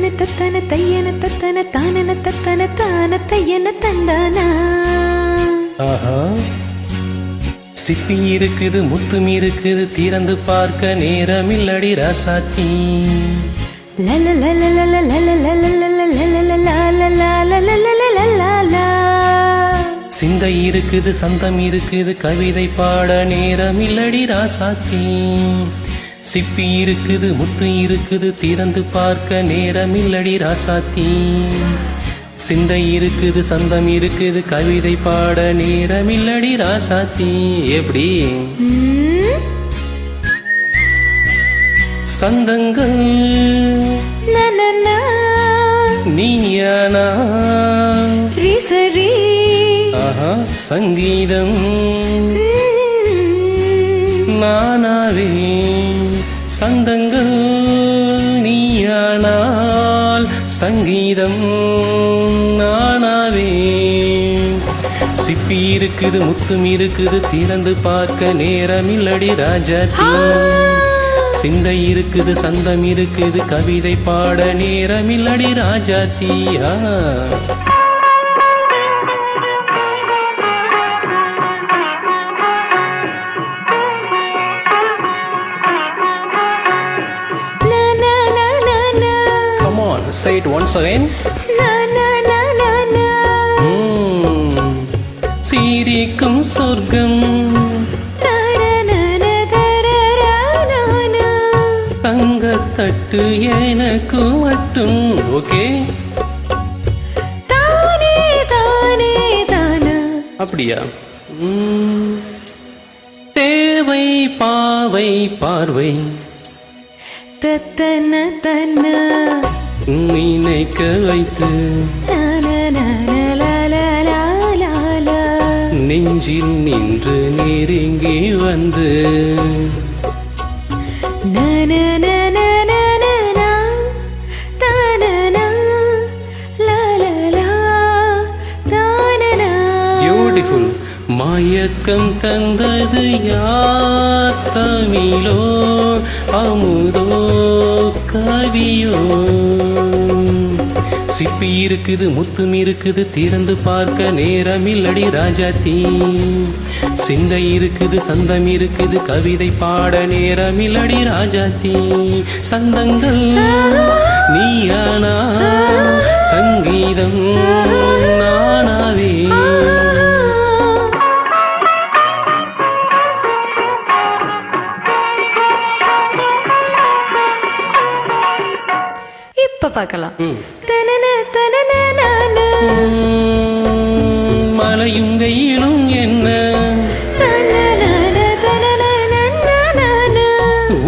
தத்தன தத்தன தையன தத்தன தானன தத்தன தான தையன தந்தானா. ஆஹா, சிப்பி இருக்குது முத்தும் இருக்குது திறந்து பார்க்க நேரமில்லடி ராசாத்தி. சிந்தை இருக்குது சந்தம் இருக்குது கவிதை பாட நேரமில்லடி ராசாத்தி. சிப்பி இருக்குது முத்து இருக்குது திறந்து பார்க்க நேரமில்லடி ராசாத்தி. சிந்தை இருக்குது சந்தம் இருக்குது கவிதை பாட நேரமில்லடி ராசாத்தி. எப்படி சந்தங்கள் நீயானா சரி. ஆஹா, சங்கீதம் நானாவே. சந்தங்கள் நீயானால் சங்கீதம் நானாவே. சிப்பி இருக்குது முத்தும் இருக்குது திறந்து பார்க்க நேரமில்லடி ராஜாத்தி. சிந்தை இருக்குது சந்தம் இருக்குது கவிதை பாட நேரமில்லடி Rajathi. Say it once again. சிரிக்கும் சொர்க்கம் தங்கத்தட்டு எனக்கு மட்டும். ஓகே, அப்படியா? தேவை பாவை பார்வை தத்தன தன்ன நினைக்க வைத்து நெஞ்சில் நின்று நெருங்கி வந்து பியூட்டிஃபுல். மயக்கம் தந்தது யார்? தமிழோ அமுதோ கவியோ? சிப்பி இருக்குது முத்தும் இருக்குது திறந்து பார்க்க நேரமில்லடி ராஜாத்தி. சிந்தை இருக்குது சந்தம் இருக்குது கவிதை பாட நேரமில்லடி ராஜாத்தி. சந்தங்கள் நீயானா சங்கீதம் நானாவே. இப்ப பார்க்கலாம். மலையும் வெயிலும் என்ன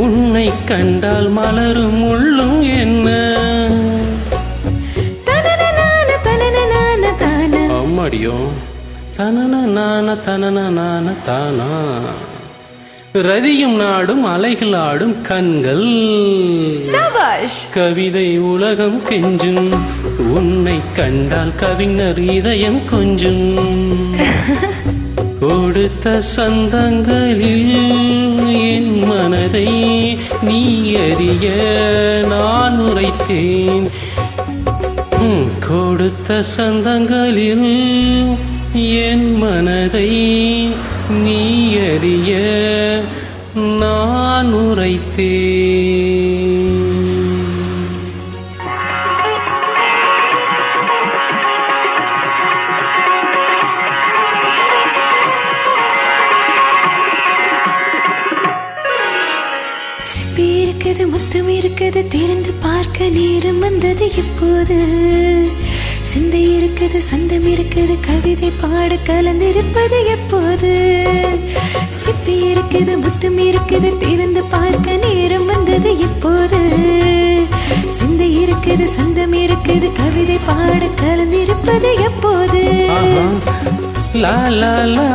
உன்னை கண்டால் மலரும் உள்ளும் என்ன. அம்மாடியோ தனன நான தனன நான தானா. ரதியும் நாடும் அலைகள் ஆடும் கண்கள் கவிதை உலகம் கெஞ்சும். உன்னை கண்டால் கவிஞர் இதயம் கொஞ்சும். கொடுத்த சந்தங்களில் என் மனதை நீ அறிய நான் உரைத்தேன். கொடுத்த சந்தங்களில் என் மனதை நீ அறிய நான் உரைத்தேன். சிப்பி இருக்குது முத்தம் இருக்குது திறந்து பார்க்க நேரம் வந்தது எப்போது. சிந்தை இருக்குது சந்தம் இருக்குது கவிதை பாட கலந்திருப்பது எப்போது. சிப்பி இருக்குது முத்தம் இருக்குது திறந்து பார்க்க நேரம் வந்தது எப்போது. சிந்தை இருக்குது சந்தம் இருக்குது கவிதை பாட கலந்திருப்பது எப்போது. லா லா லா